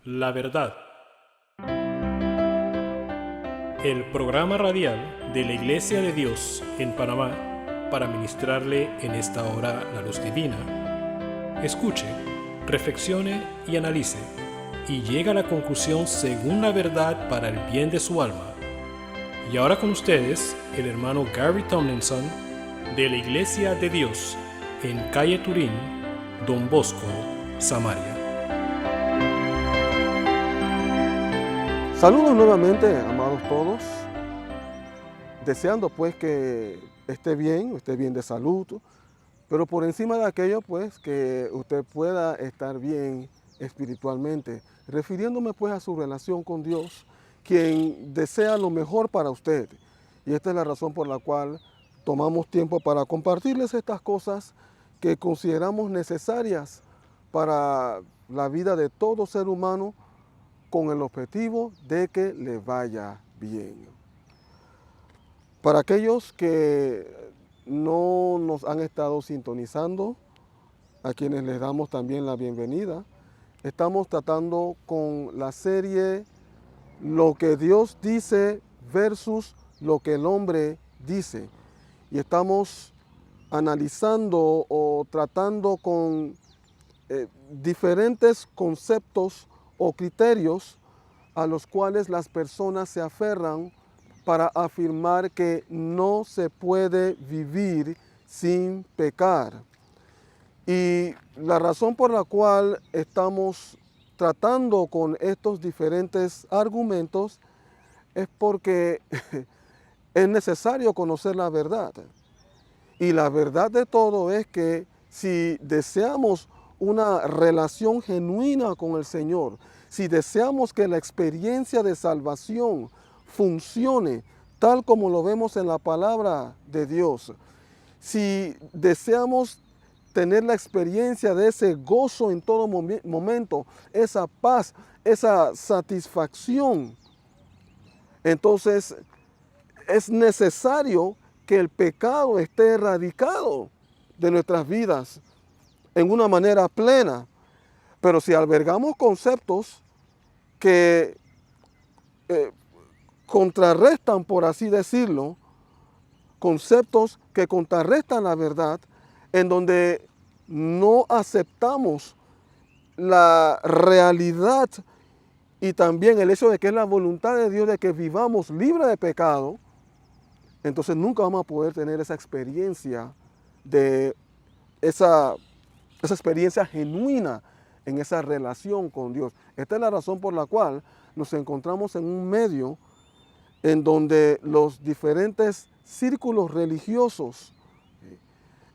La Verdad. El programa radial de la Iglesia de Dios en Panamá para ministrarle en esta hora la luz divina. Escuche, reflexione y analice, y llegue a la conclusión según la verdad para el bien de su alma. Y ahora con ustedes, el hermano Gary Tomlinson, de la Iglesia de Dios en calle Turín, Don Bosco, Samaria. Saludos nuevamente, amados todos, deseando pues que esté bien de salud, pero por encima de aquello pues que usted pueda estar bien espiritualmente, refiriéndome pues a su relación con Dios, quien desea lo mejor para usted. Y esta es la razón por la cual tomamos tiempo para compartirles estas cosas que consideramos necesarias para la vida de todo ser humano, con el objetivo de que le vaya bien. Para aquellos que no nos han estado sintonizando, a quienes les damos también la bienvenida, estamos tratando con la serie Lo que Dios dice versus lo que el hombre dice. Y estamos analizando o tratando con diferentes conceptos o criterios a los cuales las personas se aferran para afirmar que no se puede vivir sin pecar. Y la razón por la cual estamos tratando con estos diferentes argumentos es porque es necesario conocer la verdad. Y la verdad de todo es que si deseamos una relación genuina con el Señor, si deseamos que la experiencia de salvación funcione tal como lo vemos en la palabra de Dios, si deseamos tener la experiencia de ese gozo en todo momento, esa paz, esa satisfacción, entonces es necesario que el pecado esté erradicado de nuestras vidas en una manera plena. Pero si albergamos conceptos que contrarrestan, por así decirlo, conceptos que contrarrestan la verdad, en donde no aceptamos la realidad y también el hecho de que es la voluntad de Dios de que vivamos libre de pecado, entonces nunca vamos a poder tener esa experiencia de esa experiencia genuina en esa relación con Dios. Esta es la razón por la cual nos encontramos en un medio en donde los diferentes círculos religiosos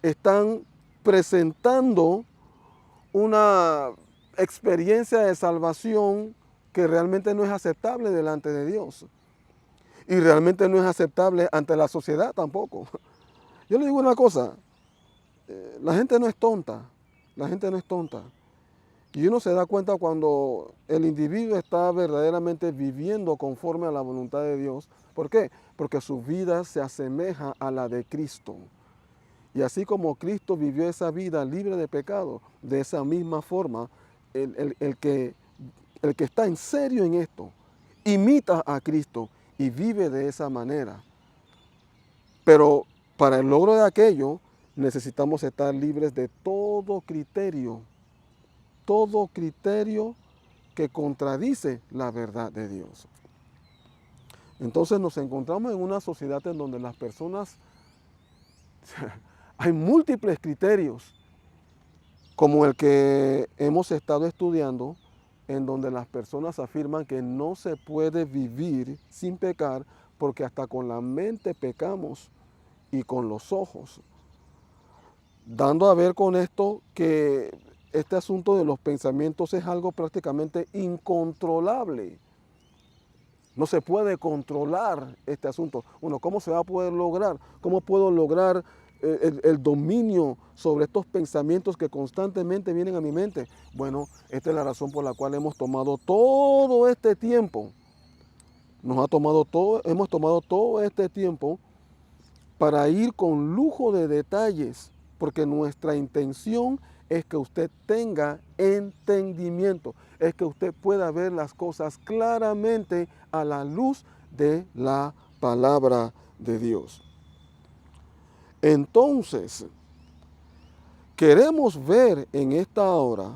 están presentando una experiencia de salvación que realmente no es aceptable delante de Dios. Y realmente no es aceptable ante la sociedad tampoco. Yo le digo una cosa, la gente no es tonta, la gente no es tonta. Y uno se da cuenta cuando el individuo está verdaderamente viviendo conforme a la voluntad de Dios. ¿Por qué? Porque su vida se asemeja a la de Cristo. Y así como Cristo vivió esa vida libre de pecado, de esa misma forma, el que está en serio en esto, imita a Cristo y vive de esa manera. Pero para el logro de aquello, necesitamos estar libres de todo criterio que contradice la verdad de Dios. Entonces nos encontramos en una sociedad en donde las personas, hay múltiples criterios, como el que hemos estado estudiando, en donde las personas afirman que no se puede vivir sin pecar, porque hasta con la mente pecamos y con los ojos. Dando a ver con esto que este asunto de los pensamientos es algo prácticamente incontrolable. No se puede controlar este asunto. Bueno, ¿cómo se va a poder lograr? ¿Cómo puedo lograr el dominio sobre estos pensamientos que constantemente vienen a mi mente? Bueno, esta es la razón por la cual hemos tomado todo este tiempo. Hemos tomado todo este tiempo para ir con lujo de detalles, porque nuestra intención es que usted tenga entendimiento, es que usted pueda ver las cosas claramente a la luz de la palabra de Dios. Entonces, queremos ver en esta hora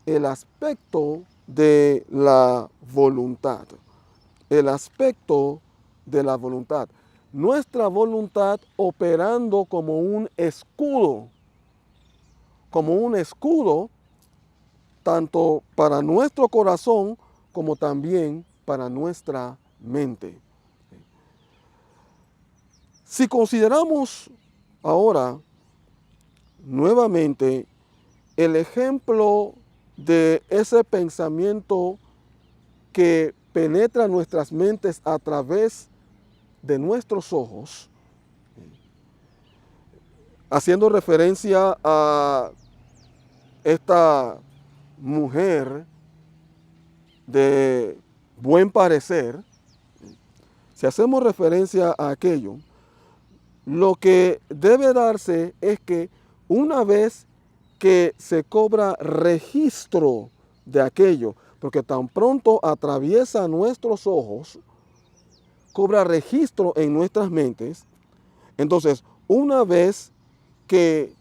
el aspecto de la voluntad. El aspecto de la voluntad. Nuestra voluntad operando como un escudo tanto para nuestro corazón como también para nuestra mente. Si consideramos ahora nuevamente el ejemplo de ese pensamiento que penetra nuestras mentes a través de nuestros ojos, haciendo referencia a esta mujer de buen parecer, si hacemos referencia a aquello, lo que debe darse es que una vez que se cobra registro de aquello, porque tan pronto atraviesa nuestros ojos, cobra registro en nuestras mentes, entonces una vez que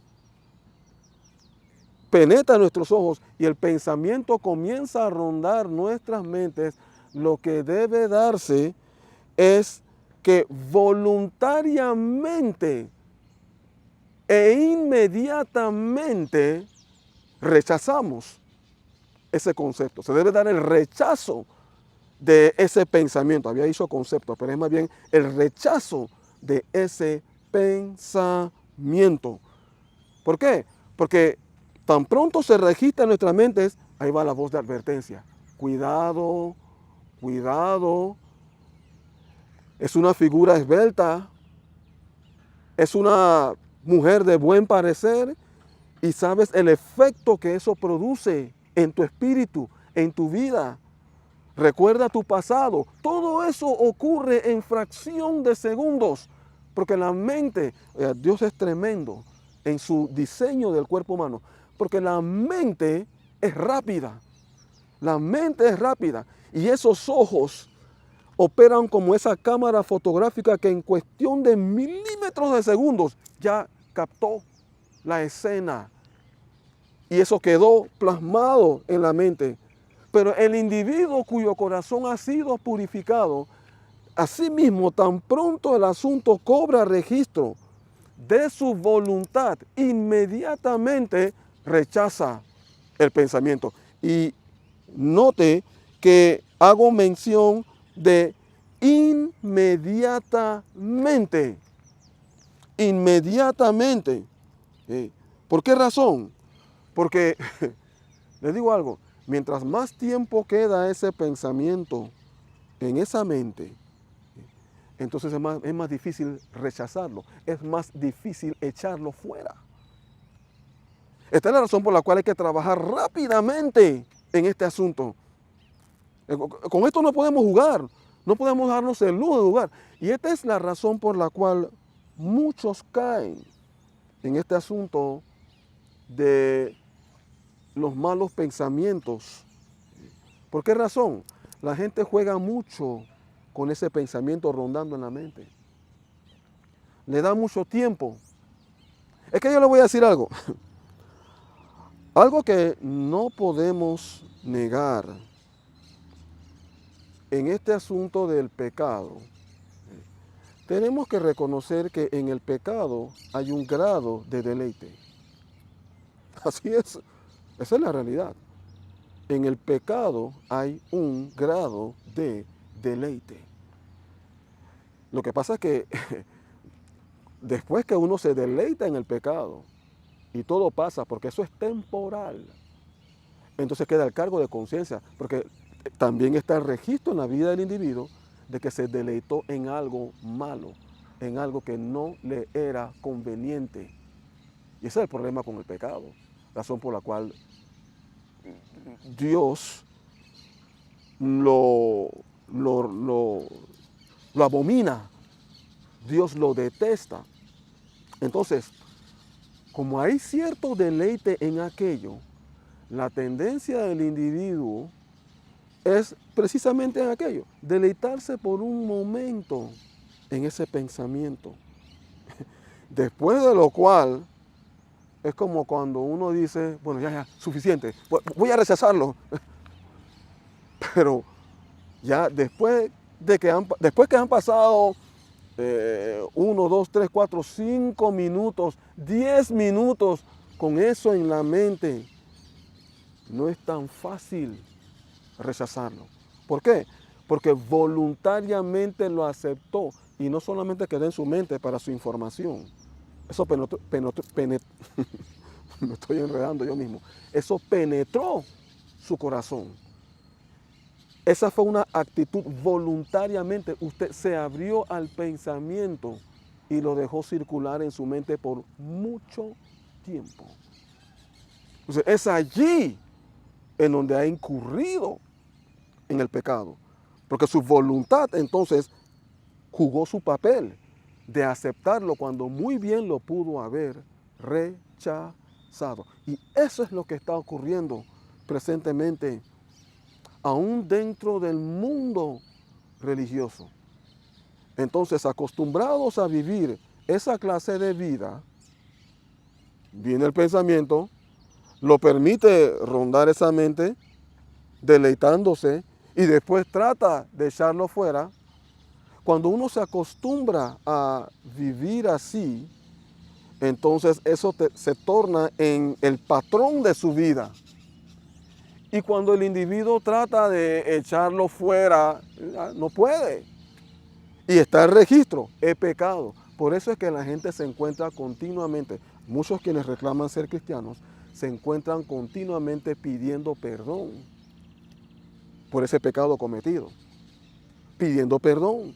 penetra nuestros ojos y el pensamiento comienza a rondar nuestras mentes, lo que debe darse es que voluntariamente e inmediatamente rechazamos ese concepto. Se debe dar el rechazo de ese pensamiento. Había dicho concepto, pero es más bien el rechazo de ese pensamiento. ¿Por qué? Porque tan pronto se registra en nuestras mentes, ahí va la voz de advertencia. Cuidado, cuidado. Es una figura esbelta. Es una mujer de buen parecer. Y sabes el efecto que eso produce en tu espíritu, en tu vida. Recuerda tu pasado. Todo eso ocurre en fracción de segundos. Porque la mente, Dios es tremendo en su diseño del cuerpo humano. Porque la mente es rápida. La mente es rápida. Y esos ojos operan como esa cámara fotográfica que en cuestión de milímetros de segundos ya captó la escena. Y eso quedó plasmado en la mente. Pero el individuo cuyo corazón ha sido purificado, asimismo, tan pronto el asunto cobra registro de su voluntad, inmediatamente rechaza el pensamiento. Y note que hago mención de inmediatamente. Inmediatamente. ¿Por qué razón? Porque, les digo algo, mientras más tiempo queda ese pensamiento en esa mente, entonces es más difícil rechazarlo, es más difícil echarlo fuera. Esta es la razón por la cual hay que trabajar rápidamente en este asunto. Con esto no podemos jugar, no podemos darnos el lujo de jugar. Y esta es la razón por la cual muchos caen en este asunto de los malos pensamientos. ¿Por qué razón? La gente juega mucho con ese pensamiento rondando en la mente. Le da mucho tiempo. Es que yo le voy a decir algo. Algo que no podemos negar en este asunto del pecado. Tenemos que reconocer que en el pecado hay un grado de deleite. Así es. Esa es la realidad. En el pecado hay un grado de deleite. Lo que pasa es que después que uno se deleita en el pecado y todo pasa, porque eso es temporal, entonces queda el cargo de conciencia, porque también está el registro en la vida del individuo de que se deleitó en algo malo, en algo que no le era conveniente. Y ese es el problema con el pecado, razón por la cual Dios lo abomina, Dios lo detesta. Entonces, como hay cierto deleite en aquello, la tendencia del individuo es precisamente en aquello, deleitarse por un momento en ese pensamiento. Después de lo cual, es como cuando uno dice, bueno, ya, suficiente, voy a rechazarlo. Pero ya después que han pasado 1, 2, 3, 4, 5 minutos, 10 minutos con eso en la mente, no es tan fácil rechazarlo. ¿Por qué? Porque voluntariamente lo aceptó y no solamente quedó en su mente para su información. Eso me estoy enredando yo mismo. Eso penetró su corazón. Esa fue una actitud voluntariamente. Usted se abrió al pensamiento y lo dejó circular en su mente por mucho tiempo. Entonces, es allí en donde ha incurrido en el pecado. Porque su voluntad entonces jugó su papel de aceptarlo cuando muy bien lo pudo haber rechazado. Y eso es lo que está ocurriendo presentemente aún dentro del mundo religioso. Entonces, acostumbrados a vivir esa clase de vida, viene el pensamiento, lo permite rondar esa mente, deleitándose, y después trata de echarlo fuera. Cuando uno se acostumbra a vivir así, entonces eso se torna en el patrón de su vida. Y cuando el individuo trata de echarlo fuera, no puede. Y está el registro, he pecado. Por eso es que la gente se encuentra continuamente, muchos quienes reclaman ser cristianos, se encuentran continuamente pidiendo perdón por ese pecado cometido. Pidiendo perdón.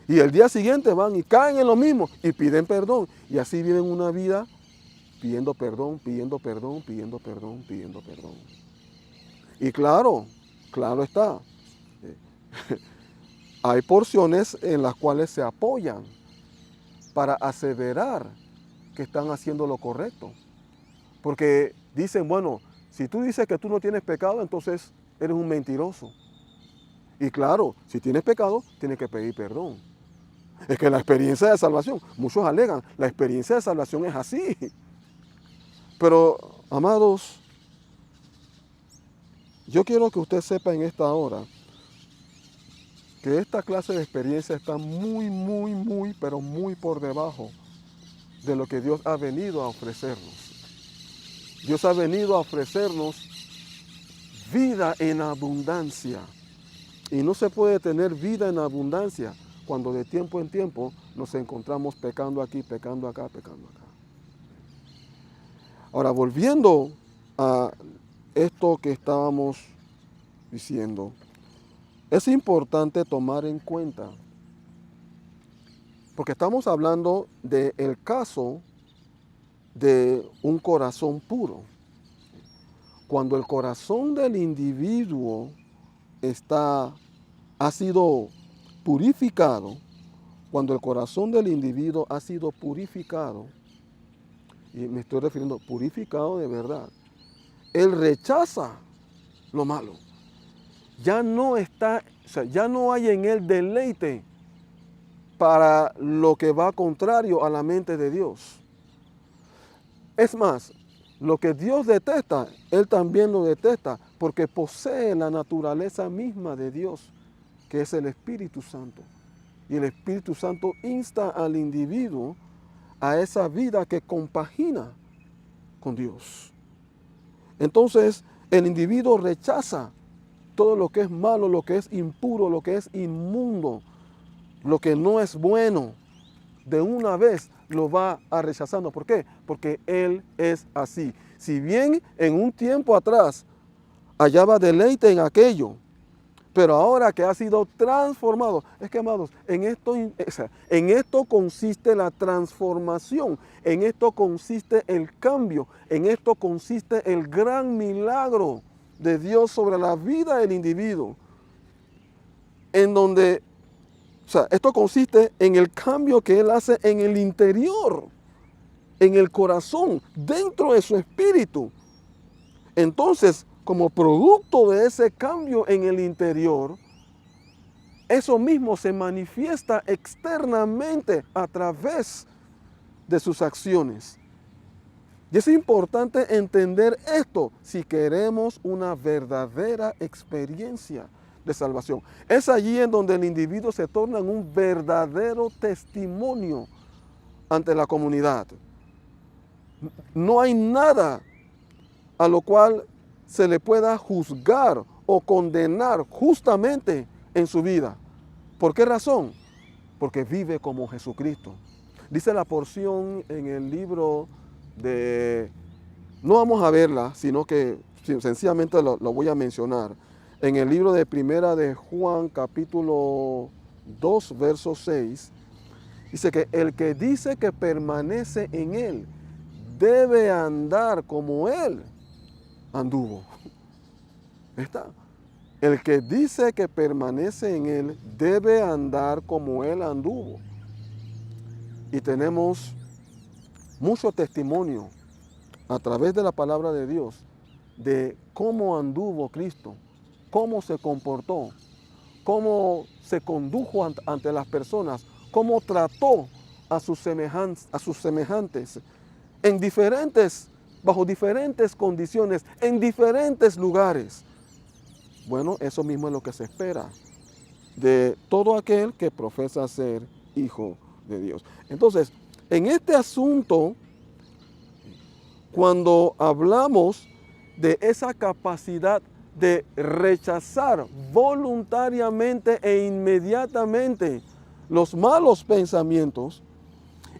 Y el día siguiente van y caen en lo mismo y piden perdón. Y así viven una vida pidiendo perdón, pidiendo perdón, pidiendo perdón, pidiendo perdón. Y claro está, hay porciones en las cuales se apoyan para aseverar que están haciendo lo correcto. Porque dicen, bueno, si tú dices que tú no tienes pecado, entonces eres un mentiroso. Y claro, si tienes pecado, tienes que pedir perdón. Es que la experiencia de salvación, muchos alegan, la experiencia de salvación es así. Pero, amados, yo quiero que usted sepa en esta hora que esta clase de experiencia está muy, pero muy por debajo de lo que Dios ha venido a ofrecernos. Dios ha venido a ofrecernos vida en abundancia. Y no se puede tener vida en abundancia cuando de tiempo en tiempo nos encontramos pecando aquí, pecando acá, pecando acá. Ahora, volviendo a esto que estábamos diciendo, es importante tomar en cuenta, porque estamos hablando del caso de un corazón puro. Cuando el corazón del individuo ha sido purificado, cuando el corazón del individuo ha sido purificado, y me estoy refiriendo purificado de verdad, él rechaza lo malo. Ya no hay en él deleite para lo que va contrario a la mente de Dios. Es más, lo que Dios detesta, él también lo detesta, porque posee la naturaleza misma de Dios, que es el Espíritu Santo. Y el Espíritu Santo insta al individuo a esa vida que compagina con Dios. Entonces, el individuo rechaza todo lo que es malo, lo que es impuro, lo que es inmundo, lo que no es bueno. De una vez lo va a rechazando. ¿Por qué? Porque él es así. Si bien en un tiempo atrás hallaba deleite en aquello, pero ahora que ha sido transformado, es que, amados, en esto consiste la transformación, en esto consiste el cambio, en esto consiste el gran milagro de Dios sobre la vida del individuo, en donde, esto consiste en el cambio que Él hace en el interior en el corazón, dentro de su espíritu. Entonces, como producto de ese cambio en el interior, eso mismo se manifiesta externamente a través de sus acciones. Y es importante entender esto si queremos una verdadera experiencia de salvación. Es allí en donde el individuo se torna en un verdadero testimonio ante la comunidad. No hay nada a lo cual se le pueda juzgar o condenar justamente en su vida. ¿Por qué razón? Porque vive como Jesucristo. Dice la porción en el libro de... No vamos a verla, sino que sencillamente lo voy a mencionar. En el libro de Primera de Juan, capítulo 2, verso 6, dice que el que dice que permanece en él debe andar como él anduvo. ¿Está? El que dice que permanece en él debe andar como él anduvo. Y tenemos mucho testimonio a través de la palabra de Dios de cómo anduvo Cristo, cómo se comportó, cómo se condujo ante las personas, cómo trató a sus semejantes bajo diferentes condiciones, en diferentes lugares. Bueno, eso mismo es lo que se espera de todo aquel que profesa ser hijo de Dios. Entonces, en este asunto, cuando hablamos de esa capacidad de rechazar voluntariamente e inmediatamente los malos pensamientos,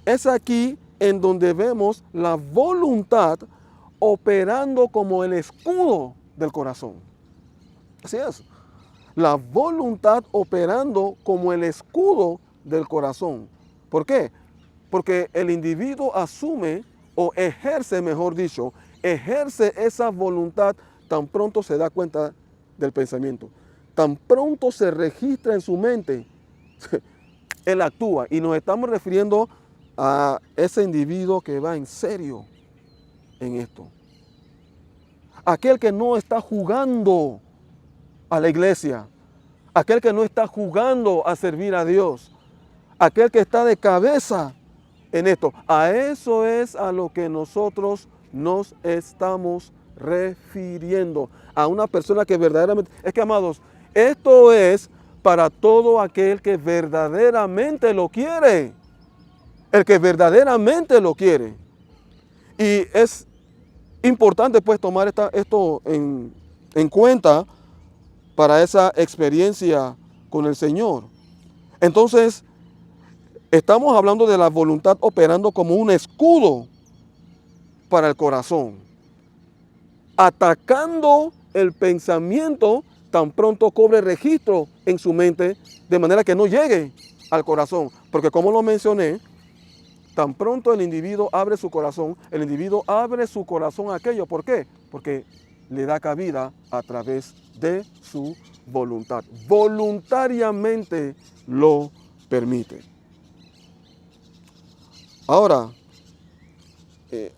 es aquí en donde vemos la voluntad operando como el escudo del corazón. Así es, la voluntad operando como el escudo del corazón. ¿Por qué? Porque el individuo asume o ejerce, mejor dicho, ejerce esa voluntad tan pronto se da cuenta del pensamiento. Tan pronto se registra en su mente, él actúa. Y nos estamos refiriendo a ese individuo que va en serio en esto. Aquel que no está jugando a la iglesia, aquel que no está jugando a servir a Dios, aquel que está de cabeza en esto. A eso es a lo que nosotros nos estamos refiriendo. A una persona que verdaderamente... Es que, amados, esto es para todo aquel que verdaderamente lo quiere. El que verdaderamente lo quiere. Y es importante pues tomar esto en cuenta para esa experiencia con el Señor. Entonces, estamos hablando de la voluntad operando como un escudo para el corazón, atacando el pensamiento tan pronto cobre registro en su mente, de manera que no llegue al corazón. Porque como lo mencioné, tan pronto el individuo abre su corazón a aquello. ¿Por qué? Porque le da cabida a través de su voluntad. Voluntariamente lo permite. Ahora,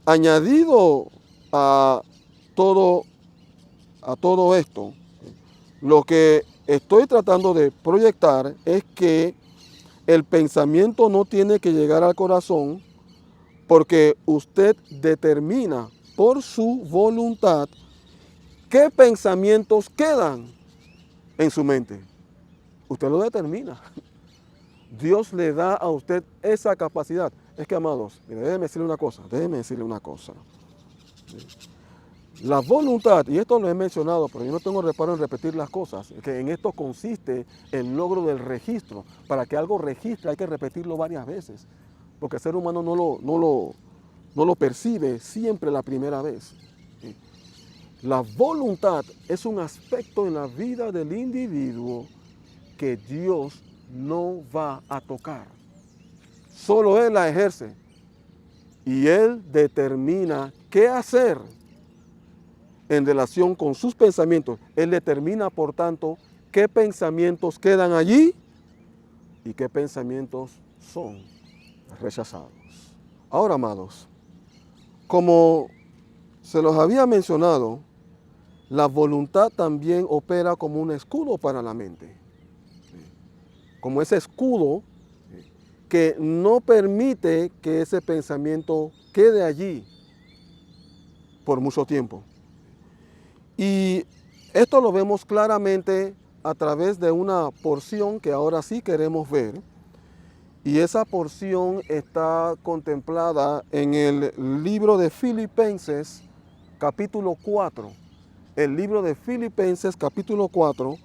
añadido a todo esto, lo que estoy tratando de proyectar es que el pensamiento no tiene que llegar al corazón porque usted determina por su voluntad qué pensamientos quedan en su mente. Usted lo determina. Dios le da a usted esa capacidad. Es que, amados, mire, déjeme decirle una cosa. La voluntad, y esto lo he mencionado, pero yo no tengo reparo en repetir las cosas, que en esto consiste el logro del registro. Para que algo registre hay que repetirlo varias veces, porque el ser humano no lo percibe siempre la primera vez. La voluntad es un aspecto en la vida del individuo que Dios no va a tocar. Solo Él la ejerce y Él determina qué hacer en relación con sus pensamientos. Él determina, por tanto, qué pensamientos quedan allí y qué pensamientos son rechazados. Ahora, amados, Como se los había mencionado, la voluntad también opera como un escudo para la mente. Como ese escudo que no permite que ese pensamiento quede allí por mucho tiempo. Y esto lo vemos claramente a través de una porción que ahora sí queremos ver. Y esa porción está contemplada en el libro de Filipenses, capítulo 4. El libro de Filipenses, capítulo 4,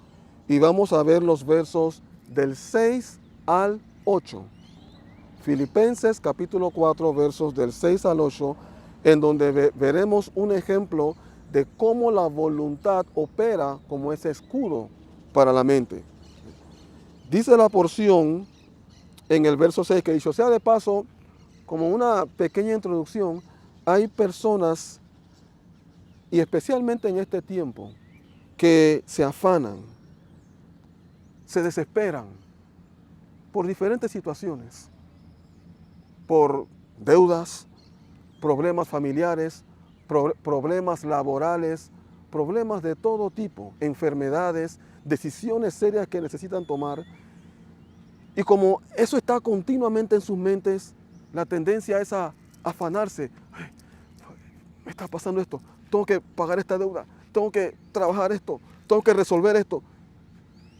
y vamos a ver los versos del 6 al 8. Filipenses, capítulo 4, versos del 6 al 8, en donde veremos un ejemplo de cómo la voluntad opera como ese escudo para la mente. Dice la porción en el verso 6, que dicho sea de paso, como una pequeña introducción, hay personas, y especialmente en este tiempo, que se afanan, se desesperan por diferentes situaciones, por deudas, problemas familiares, problemas laborales, problemas de todo tipo, enfermedades, decisiones serias que necesitan tomar. Y como eso está continuamente en sus mentes, la tendencia es a afanarse. Ay, me está pasando esto, tengo que pagar esta deuda, tengo que trabajar esto, tengo que resolver esto.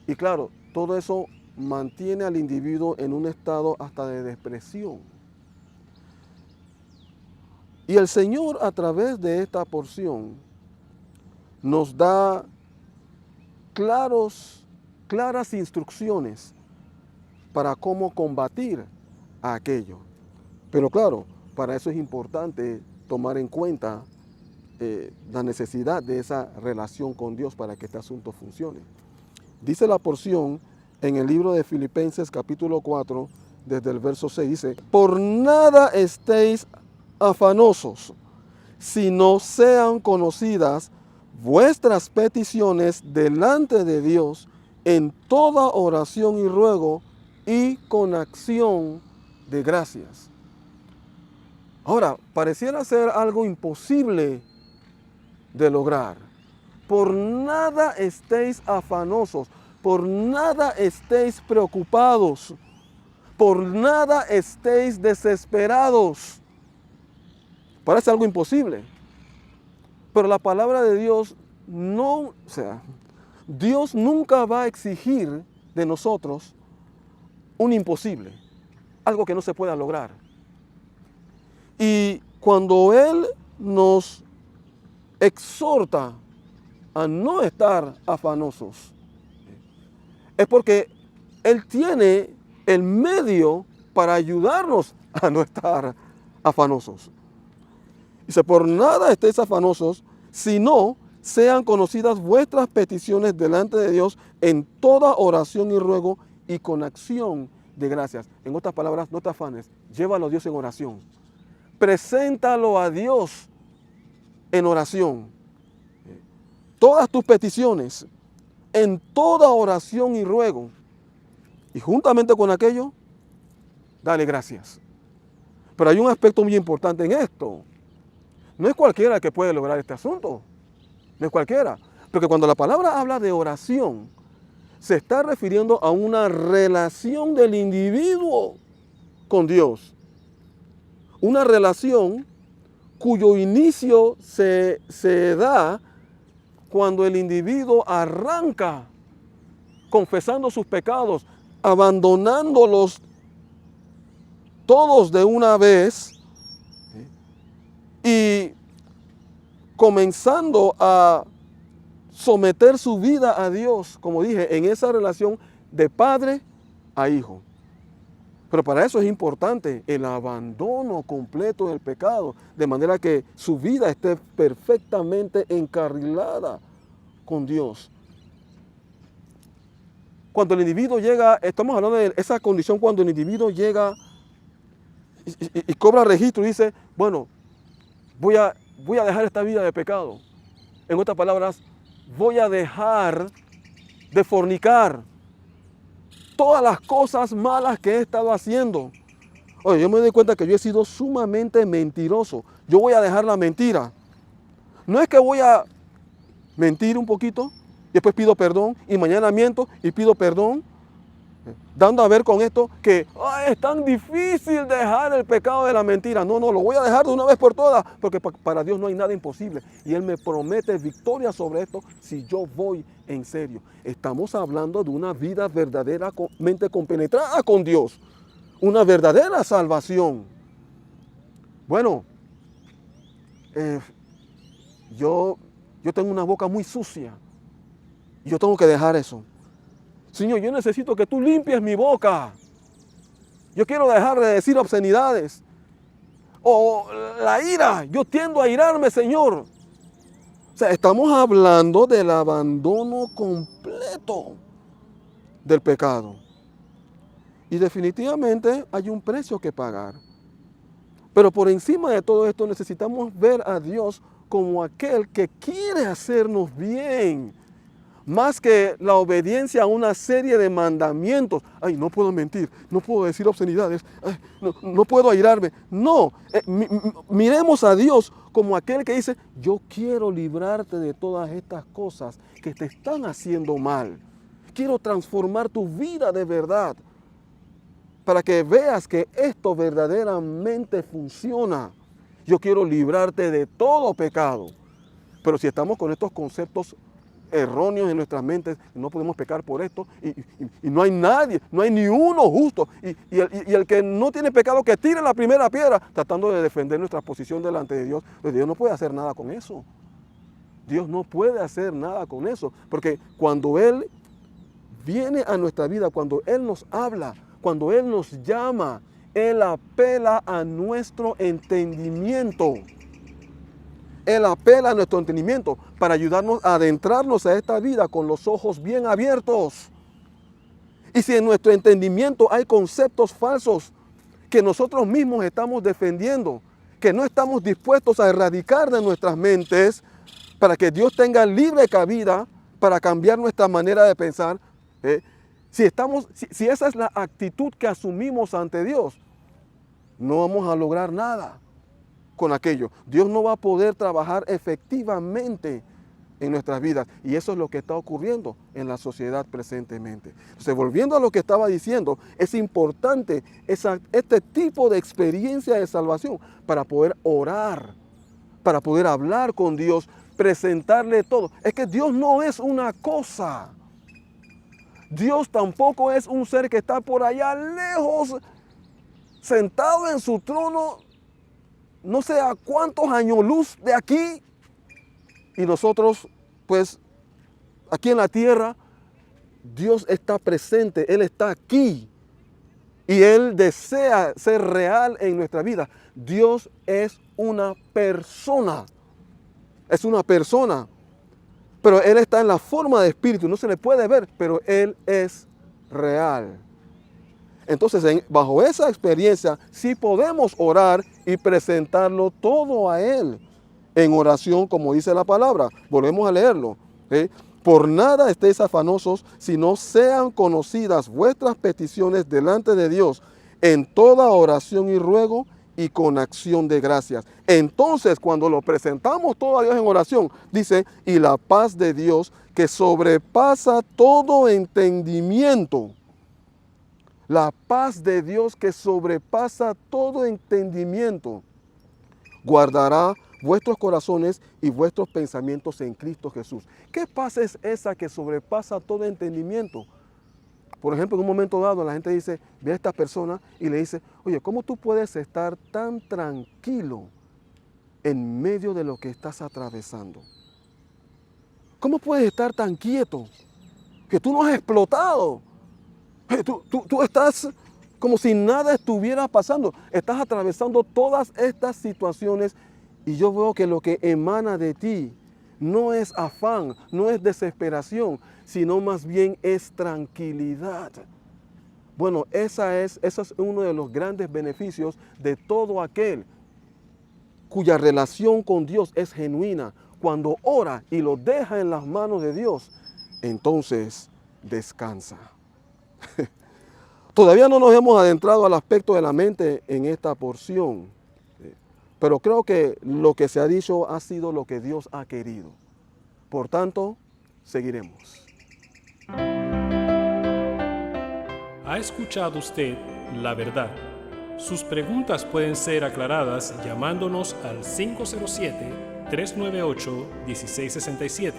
Y claro, todo eso mantiene al individuo en un estado hasta de depresión. Y el Señor, a través de esta porción, nos da claras instrucciones para cómo combatir a aquello. Pero claro, para eso es importante tomar en cuenta la necesidad de esa relación con Dios para que este asunto funcione. Dice la porción en el libro de Filipenses capítulo 4, desde el verso 6, dice: por nada estéis afanosos, sino sean conocidas vuestras peticiones delante de Dios en toda oración y ruego y con acción de gracias. Ahora, pareciera ser algo imposible de lograr. Por nada estéis afanosos, por nada estéis preocupados, por nada estéis desesperados. Parece algo imposible. Pero la palabra de Dios Dios nunca va a exigir de nosotros un imposible, algo que no se pueda lograr. Y cuando Él nos exhorta a no estar afanosos, es porque Él tiene el medio para ayudarnos a no estar afanosos. Dice: por nada estéis afanosos, sino sean conocidas vuestras peticiones delante de Dios en toda oración y ruego y con acción de gracias. En otras palabras, no te afanes, llévalo a Dios en oración. Preséntalo a Dios en oración. Todas tus peticiones, en toda oración y ruego. Y juntamente con aquello, dale gracias. Pero hay un aspecto muy importante en esto. No es cualquiera que puede lograr este asunto. No es cualquiera. Porque cuando la palabra habla de oración, se está refiriendo a una relación del individuo con Dios. Una relación cuyo inicio se da cuando el individuo arranca confesando sus pecados, abandonándolos todos de una vez y comenzando a someter su vida a Dios, como dije, en esa relación de padre a hijo. Pero para eso es importante el abandono completo del pecado, de manera que su vida esté perfectamente encarrilada con Dios. Cuando el individuo llega, estamos hablando de esa condición cuando el individuo llega y cobra registro y dice: bueno, voy a dejar esta vida de pecado. En otras palabras, voy a dejar de fornicar. Todas las cosas malas que he estado haciendo. Oye, yo me doy cuenta que yo he sido sumamente mentiroso. yo voy a dejar la mentira. No es que voy a mentir un poquito, y después pido perdón, y mañana miento y pido perdón, dando a ver con esto que es tan difícil dejar el pecado de la mentira. No, lo voy a dejar de una vez por todas, porque para Dios no hay nada imposible. Y Él me promete victoria sobre esto si yo voy en serio. Estamos hablando de una vida verdaderamente compenetrada con Dios, una verdadera salvación. Bueno, yo tengo una boca muy sucia. Yo tengo que dejar eso. Señor, yo necesito que tú limpies mi boca. Yo quiero dejar de decir obscenidades. O la ira. Yo tiendo a irarme, Señor. O sea, estamos hablando del abandono completo del pecado. Y definitivamente hay un precio que pagar. Pero por encima de todo esto necesitamos ver a Dios como aquel que quiere hacernos bien. Más que la obediencia a una serie de mandamientos. Ay, no puedo mentir, no puedo decir obscenidades, no puedo airarme. No, miremos a Dios como aquel que dice, yo quiero librarte de todas estas cosas que te están haciendo mal. Quiero transformar tu vida de verdad para que veas que esto verdaderamente funciona. Yo quiero librarte de todo pecado. Pero si estamos con estos conceptos erróneos en nuestras mentes, no podemos pecar por esto, y no hay nadie, no hay ni uno justo, y el que no tiene pecado que tire la primera piedra, tratando de defender nuestra posición delante de Dios. Pues Dios no puede hacer nada con eso. Dios no puede hacer nada con eso, porque cuando Él viene a nuestra vida, cuando Él nos habla, cuando Él nos llama, Él apela a nuestro entendimiento. Él apela a nuestro entendimiento para ayudarnos a adentrarnos a esta vida con los ojos bien abiertos. Y si en nuestro entendimiento hay conceptos falsos que nosotros mismos estamos defendiendo, que no estamos dispuestos a erradicar de nuestras mentes para que Dios tenga libre cabida para cambiar nuestra manera de pensar, si esa es la actitud que asumimos ante Dios, no vamos a lograr nada con aquello. Dios no va a poder trabajar efectivamente en nuestras vidas. Y eso es lo que está ocurriendo en la sociedad presentemente. Entonces, volviendo a lo que estaba diciendo, es importante este tipo de experiencia de salvación para poder orar, para poder hablar con Dios, presentarle todo. Es que Dios no es una cosa. Dios tampoco es un ser que está por allá lejos, sentado en su trono, no sé a cuántos años luz de aquí, y nosotros, pues, aquí en la tierra, Dios está presente, Él está aquí, y Él desea ser real en nuestra vida. Dios es una persona, pero Él está en la forma de espíritu, no se le puede ver, pero Él es real. Entonces, bajo esa experiencia, sí podemos orar y presentarlo todo a Él en oración, como dice la palabra. Volvemos a leerlo. Por nada estéis afanosos, sino sean conocidas vuestras peticiones delante de Dios en toda oración y ruego y con acción de gracias. Entonces, cuando lo presentamos todo a Dios en oración, dice, y la paz de Dios, que sobrepasa todo entendimiento, la paz de Dios que sobrepasa todo entendimiento, guardará vuestros corazones y vuestros pensamientos en Cristo Jesús. ¿Qué paz es esa que sobrepasa todo entendimiento? Por ejemplo, en un momento dado la gente dice, ve a esta persona y le dice, oye, ¿cómo tú puedes estar tan tranquilo en medio de lo que estás atravesando? ¿Cómo puedes estar tan quieto? Que tú no has explotado. Tú estás como si nada estuviera pasando. Estás atravesando todas estas situaciones y yo veo que lo que emana de ti no es afán, no es desesperación, sino más bien es tranquilidad. Bueno, ese es uno de los grandes beneficios de todo aquel cuya relación con Dios es genuina. Cuando ora y lo deja en las manos de Dios, entonces descansa. Todavía no nos hemos adentrado al aspecto de la mente en esta porción, pero creo que lo que se ha dicho ha sido lo que Dios ha querido. Por tanto, seguiremos. ¿Ha escuchado usted la verdad? Sus preguntas pueden ser aclaradas llamándonos al 507-398-1667.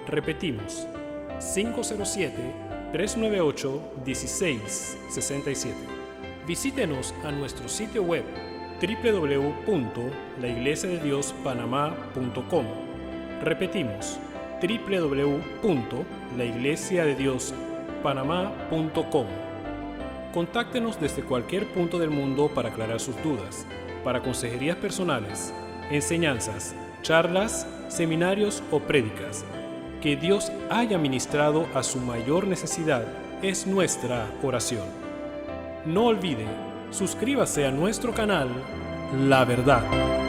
Repetimos, 507-398-1667. Visítenos a nuestro sitio web www.laiglesiadediospanamá.com. Repetimos, www.laiglesiadediospanamá.com. Contáctenos desde cualquier punto del mundo para aclarar sus dudas, para consejerías personales, enseñanzas, charlas, seminarios o prédicas. Que Dios haya ministrado a su mayor necesidad es nuestra oración. No olvide, suscríbase a nuestro canal La Verdad.